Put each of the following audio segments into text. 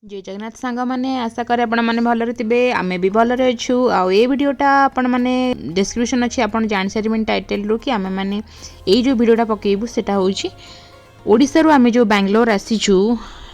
जय जगन्नाथ सांग मैंने आशा करे आपण मैंने भलरे थे आम भी भलरे अच्छु आउ ये वीडियोटा आपण मैंने डिस्क्रिप्शन अच्छी आप जान सारे टाइटल रू कि आम मैंने यही जो वीडियोटा पकेबू सेटा होची ओडिसा रू आम जो बैंगलोर आसीचु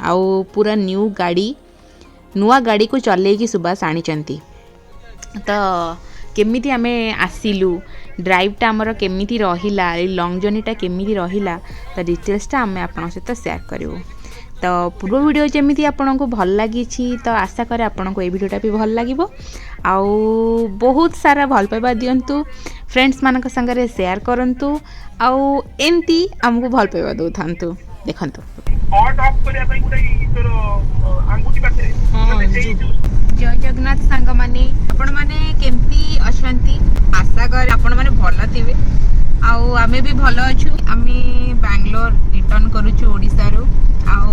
आउ पूरा न्यू गाड़ी नुआ गाड़ी को चलेकी सुबास आनी तो केमिति आमे आसिलु ड्राइवटा आमर केमिति रहिला लॉन्ग जर्नीटा केमिति रहिला तो डिटेल्सटा आमे आपन सहित शेयर करिवु। तो पूर्व वीडियो जमी आपन को भल लगी तो आशा करे आपन को ये वीडियोटा भी भल लगिवो आउ बहुत सारा भल पाइबा दियंतु फ्रेंड्स मानक संगे शेयर करंतु आउ एमती हमको भल पाइबा दउथांतु देखंतु ऑन ऑफ करिया पई गुडे तोर अंगुठी पाथे जय जगन्नाथ सांग माने आपण माने केमती अछंती आशा करे आपण माने भल थिबे आउ आमे भी भल अछु आमे बैंगलोर रिटर्न करूछु ओडिसा रो आउ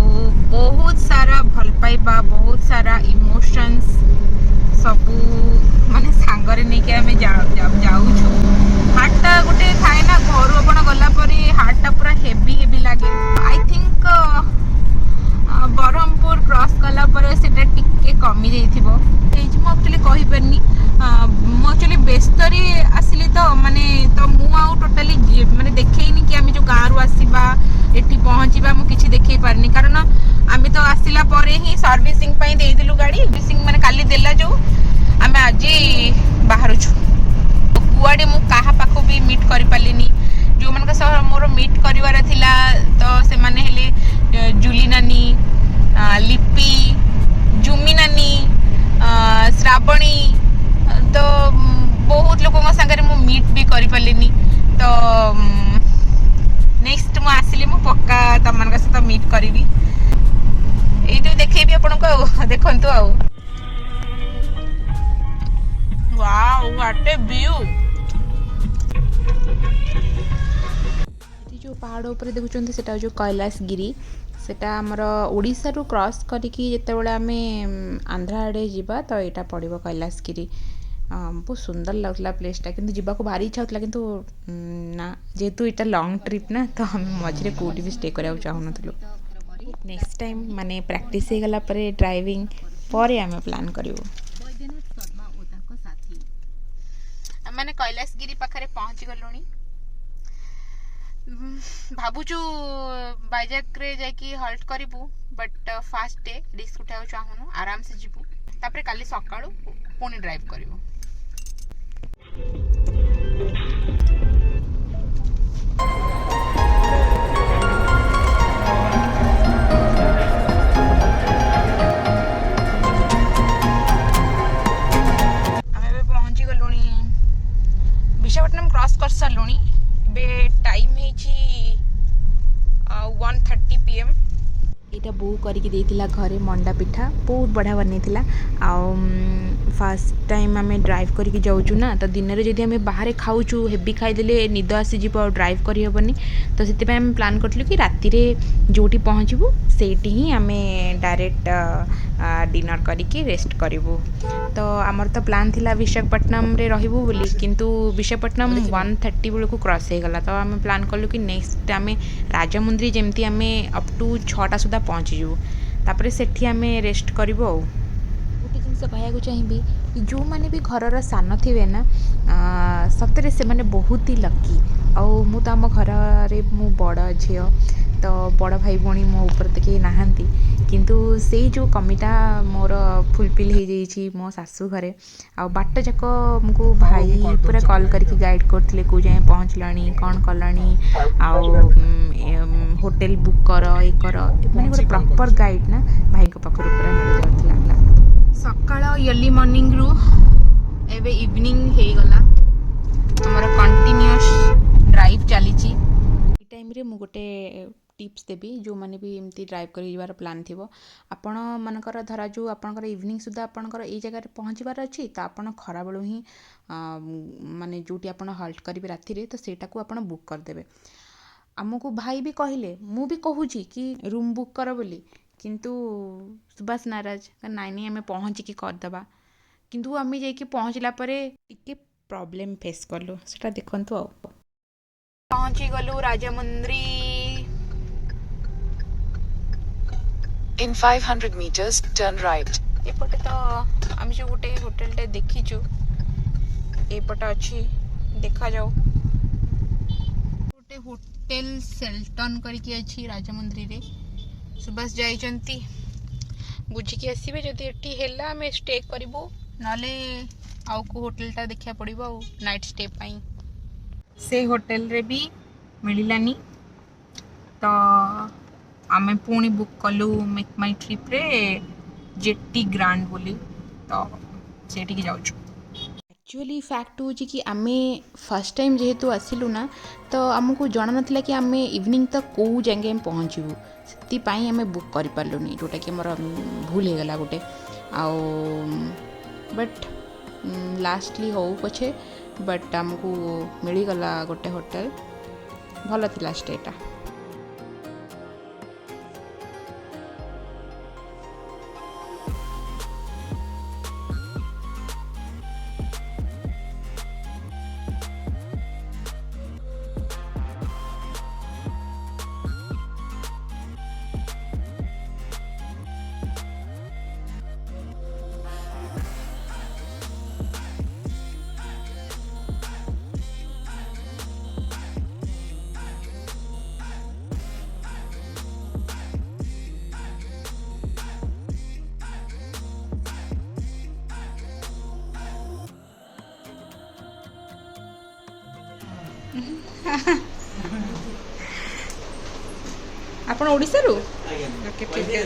बहुत सारा भल पाइबा बहुत सारा इमोशंस सबू माने सांगरे नहीं के आमे जाउछु हार्टटा गोटे थाए ना घर आपण गला परे हार्टटा पूरा हेवी हेवी लागे आई थिंक बरहमपुर क्रॉस कला परे सेटा टिके कमी जाइथिबो एज मो एक्चुअली कहि परनी मो एक्चुअली बेस्तरी आसिली तो माने तो मु आउ टोटली माने देखैनी कि आमे जो गाँव रु आसीबा एठी पहुँचीबा मु किछि देखै पारनी कारण आमे तो आसिला परे ही सर्विसिंग पई देइ दिलु गाड़ी सर्विसिंग माने काली देला जो आमे आजी बाहरुछु कुआडे मु काहा पाखो भी मीट करि पालिनी जो मन का मोर मीट करिवार थिला तो से माने हेले जुली नानी लिपि जुमी नानी श्रावणी तो बहुत लोगों संगे मु मीट भी करि पालिनी तो नेक्स्ट मु आसिले मु पक्का तमन का सहित मीट करिवि एइटु देखैबि आपन को देखंतु आउ वाओ व्हाट ए व्यू जो पहाड़ ऊपर देखुं सेटा जो कैलाशगिरी सेटा आमर ओडिशा रु क्रॉस करिकी जेतेबेले आमे आंध्रा आड़े जीवा तो यहाँ पड़ो कैलाशगिरी बहुत सुंदर लगला प्लेसटा किंतु जीवाको भारी इच्छा होता किंतु ना जेहेतु यहाँ लॉन्ग ट्रिप ना तो हम मझे कौटी भी स्टे कराया चाहूँ नुँ नेक्स्ट टाइम माने प्रैक्टिस हो गला परे ड्राइविंग परे आमे प्लान करिवो माने कैलाशगिरी पाखरे पहुँची गलुनी भाबुचु बाइजाक रे जाकी हल्ट करिबु बट फास्ट डे रिस्क उठाउ चाहूनु आराम से जीबु तापरे काली सकाळु पुणी ड्राइव करिवु आमे पहुंची गलुनी विशाखापट्टनम क्रॉस कर सरलुनी बे टाइम है 1:30 PM यहाँ बो करके देला घरे मंडा पिठा बहुत बढ़िया बनी फर्स्ट टाइम आम ड्राइव करके जाऊँ ना तो दिन में जब आम बाहर खाऊँ हेवी खाईदे निद आसीज ड्राइव करहबनी तो से आम प्लान करूँ कि राति जोटी पहुँचबू से ही आम डायरेक्ट डिनर करके रेस्ट करूँ तो आमर तो प्लान थिला विशाखापट्टनम रे रहिबू बोली किंतु विशाखापट्टनम 1:30 बेलू क्रॉस हो गला तो आम प्लान कलु कि नेक्स्ट आम राजमुंद्री जमती आम अप टू 6टा सुधा पहुँचीजु तापर सेठी आम रेस्ट करूँ आउ गोटे जिन कहूँ चाहिए कि जो मैंने भी घर सान थे ना सतरे से मैंने बहुत ही लकी आउ मु तो आम घर मु बड़ झी तो बड़ भाई भौणी मो ऊपर तो कहीं नहांती किंतु से जो कमीटा मोर फुलफिल हो जाइए मो सासू घरे आ बाट जाक मुझको भाई पूरा कॉल करके गाइड करते कौ जाए पहुँचलानी कौन कलानी होटेल बुक कर ये कर मैंने गोटे प्रॉपर गाइड ना भाई पाखर पूरा मिल जाता सकाळ अर्ली मॉर्निंग रु एबे इवनिंग हो गला हमर कंटिन्यूअस ड्राइव चली टाइम रे मु गोटे टिप्स देवी जो मैंने भी एमती ड्राइव कर जीवार प्लान थी आपण मानकर धरा जो आपंकर इवनिंग सुधा आपंकर ये जगह पहुँचबार अच्छी तो आप खरा बेलू ही माने जोटी आप हल्ट करेंगे राति तो सेटा को आप बुक करदे आमको भाई भी कहले मु भी कहूँ कि रूम बुक कर बोली किंतु सुभाष नाराज नाई नहीं आम पहुँचिकी करदे किंतु आम जाकि पहुँचला टिके प्रॉब्लम फेस कलु सेटा देखंतु आ पहुँची गलु Rajahmundry In 500 meters, turn right. एपटे तो आम जो गोटे होटेल देखीचु एपटे अच्छी देखा जाओ गोटे होटेल सेल्टन करके अच्छी राजमुंद्री रे सुभाष जाइचंती बुझिकी आसबे जदि एटी हेला आम स्टे करूँ नाले आउ को होटेलटा देखा पड़ो आ नाइट स्टे पाई से होटेल रे भी मिलानी तो आम पुणी बुक कलु मेक माई ट्रिप रे जेटी ग्रांड बोली तो सेठी जाऊँ एक्चुअली फैक्ट हो कि आम फर्स्ट टाइम जेहेतु आसिलु ना तो आमको जना नाला कि आम इवनिंग तक कौ जगह पहुँचू से आम बुक कर पार्लुनी जोटा कि मोर भूल हो गला गोटे आउ बट लास्टली हो पछे बट आमको मिलगला गोटे होटेल भल थिला स्टेटा आपण ओडिसा रु ओके ठीक है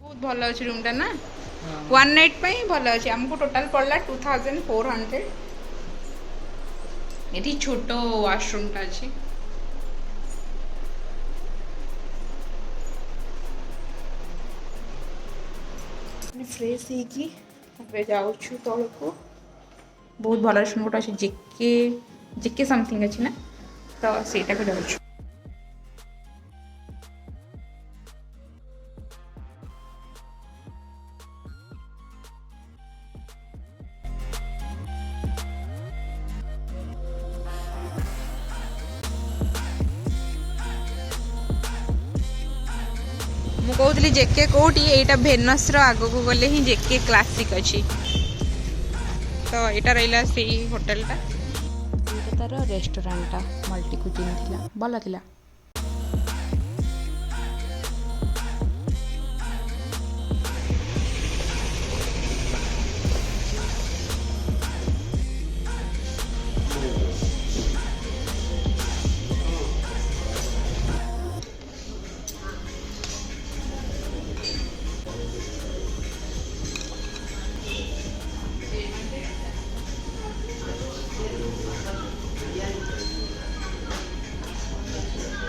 बहुत भल अच्छे रूमटा ना वन नाइट पे भल अच्छे आमको टोटाल पड़ला 2400 ये छोट वाशरूमटा अच्छी फ्रेश होके जाऊँ तौक को बहुत भल रेस्टोरेंट गोटे अच्छे जेके जेके समथिंग अच्छी ना तो सेटा को जाऊँ कहूली जेके कौटी यहाँ भेनस आग को गले ही जेके क्लासिक अच्छी तो यहाँ रहा से होटेलटा तार रेस्टोरेंटा मल्टी कुजिन थिला भल थिला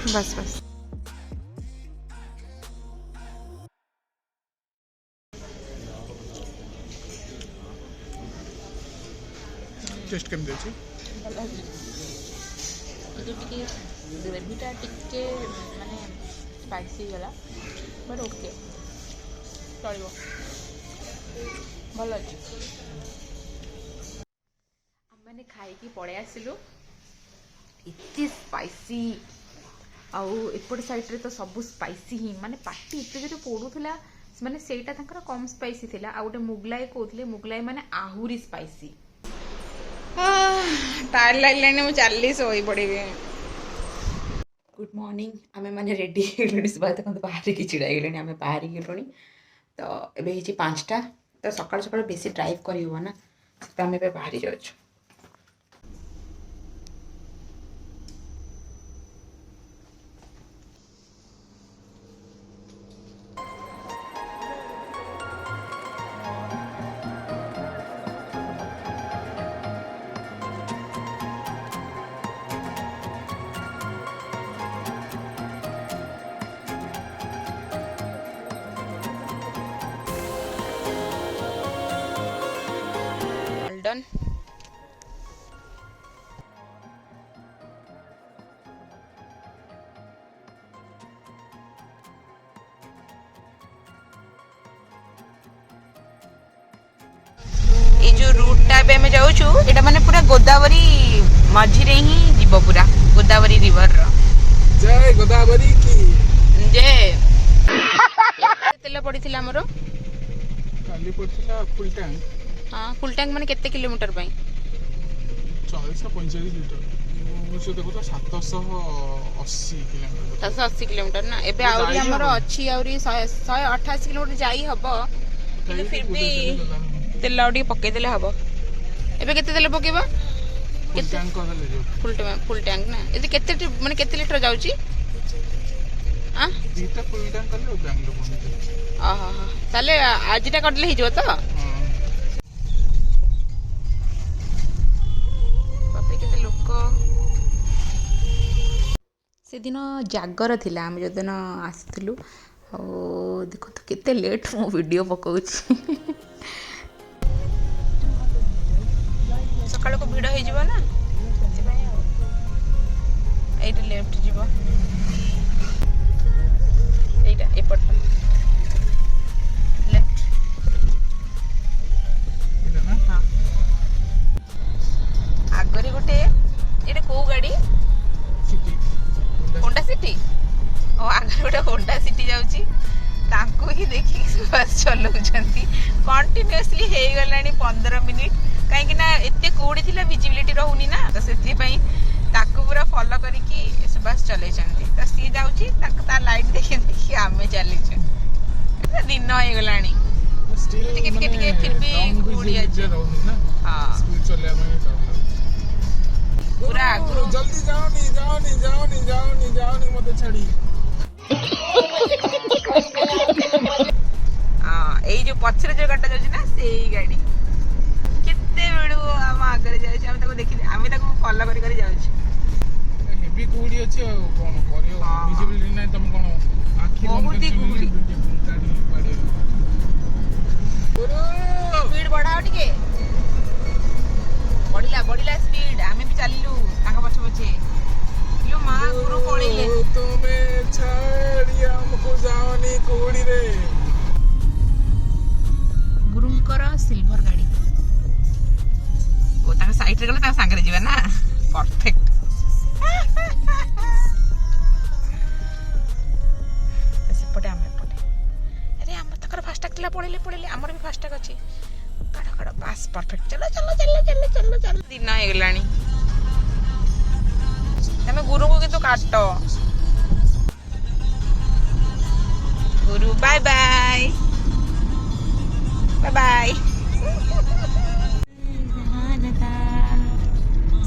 बस बस टेस्ट केमती अछि ग्रेवीटा टिके माने स्पाइसी गला बट ओके चलो भल अच्छे मैंने खाई पड़े आसिलु इतनी स्पाइसी आउ एपट साइड रे तो सब स्पाइसी ही माने पार्टी इतने जो पड़ूला माने सेटा तांकर कम स्पाइसी थिला आ गोटे मुगलाई कहते मुगलाई माने आहुरी स्पाइसी टायर लागलानी मु चली सोई पड़ी गुड मॉर्निंग आमे माने रेडी हेलुनी सुबह तक बाहर की चिड़ा गेलनी आमे बाहर गेलुनी तो एबे हिची 5टा तो सकाळ सकाळ बेसी ड्राइव करी हो ना तो आमे बे बाहर जाउछ डन रूटा पे आम जाऊँ एटा माने पूरा गोदावरी मझिरे ही जीव पूरा गोदावरी रिवर जय गोदावरी की जे तेल पड़ी आमर काली पड़ता फुल टैंक हाँ फुल टैंक माने केते किलोमीटर पई 40-45 लीटर मुझे देखो 780 किलोमीटर 780 किलोमीटर ना एबे आउरी हमर अछि आउरी 188 किलोमीटर जाई हबो কিন্তু फिर भी तेल आउडी पके देले हबो एबे केते तेल पकेबा फुल टैंक कर ले जो फुल टैंक ना एते केते माने केते लीटर जाउची आ दीटा फुल टैंक कर ले बेंगलोर पहुंचे आहा ताले आजिटा करले हिजो तो से दिन जागर थिला आम जो दिन आसलु देखो तो केते लेट मो वीडियो पकाउछि सकाळ को भिड़ हो जिवो ना एटा लेफ्ट जिवो एटा एपट लेफ्ट ना हां आगरे गोटे एटा को गाड़ी सिटी होंडा सिटी ओ आगे गोटे होंडा सिटी जाउची तांको ही देखि बस चलाउछंती कंटिन्यूअसली हे गलानी 15 मिनिट काहे कि ना एते कोडी थिला विजिबिलिटी रहउनी ना तो सेति पई ताको पूरा फॉलो करिकि सुबस चले छंती तो सी जाउची ताक ता लाइट देखि देखि आमे चली छ दिन होय गलानी स्टिल टिके फिर भी कोडी अछि ना हां स्पीड चले में पूरा आगु जल्दी जाओ मत छड़ी हां एई जो पछरे जो गाटा जाउची ना सेई गाड़ी केते बेडू हम आगे जाउची हम ताको देखि आमे ताको फॉलो करी जाउची हेवी कुड़ी अछि कोन करियो विजिबिलिटी नै तुम कोन आखि बहुत ही कुड़ी स्पीड बढ़ाओ टिके बढ़िला स्पीड आमे भी चलिलु ताका पछ पछे लो मां गुरु पळेले तुम्हें छाड़िया हमको जावनी कुड़ी रे गुरुंकर सिल्वर गाड़ी ओ ताका साइड रे गले ताका संगे जीवा ना परफेक्ट सेपटे आमे पटे अरे हम तकर फास्टैग तिला पळेले हमर भी फास्टैग अछि कड़ बस परफेक्ट चलो दिन हो गलानी तमे गुरु को किंतु काट गुरु bye bye bye bye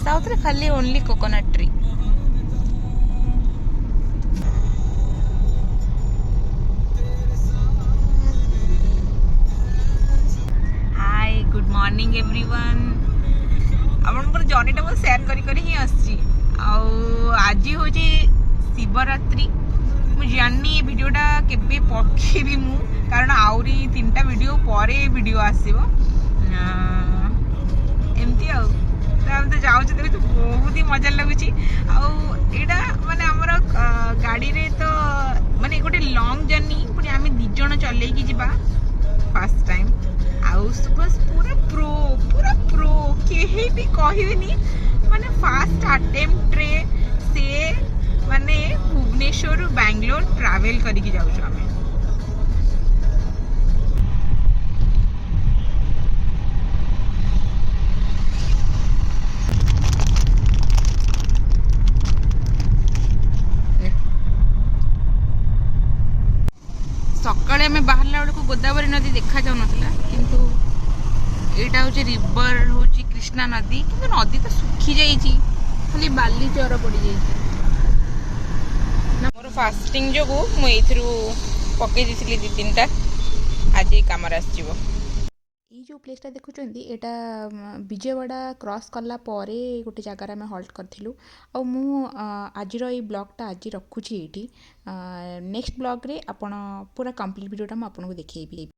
south रे खाली only coconut tree good morning everyone आपनकर जर्नीटा मो शेयर करी ही आसी आज हूँ शिवरात्रि मुझे जाननी ये वीडियोटा केबे पकेबी मु कारण आउरी 3टा वीडियो पर वीडियो आसीबो एमती आ हम तो जाऊँ तो बहुत ही मजा लगुच आईटा माने हमर गाड़ी रे तो माने गोटे लॉन्ग जर्नी पुणी आम 2 जण चलेकी जीवा फर्स्ट टाइम आउ बस पूरा प्रो केही भी कहबेनी माने फास्ट अटेम्प्ट रे से माने भुवनेश्वर बेंगलोर ट्रैवल करिक जाउछ हमें सकाळे में बाहरला बेलू गोदावरी नदी देखा जाऊ नथिला किंतु एटा हूँ रिवर हूँ कृष्णा नदी कि नदी तो सुखी जाइए खाली बाली चर पड़ जाइए मोर फास्टिंग जो मुझे पकई दी 2-3टा आज कम आसो ये जो प्लेसटा देखुं एटा विजयवाड़ा क्रॉस कला परे गोटे जगार आम हल्ट करूँ आज ब्लॉगटा आज रखुची ये नेक्स्ट ब्लॉग रे आपण पूरा कंप्लीट वीडियोटा मुझे देखी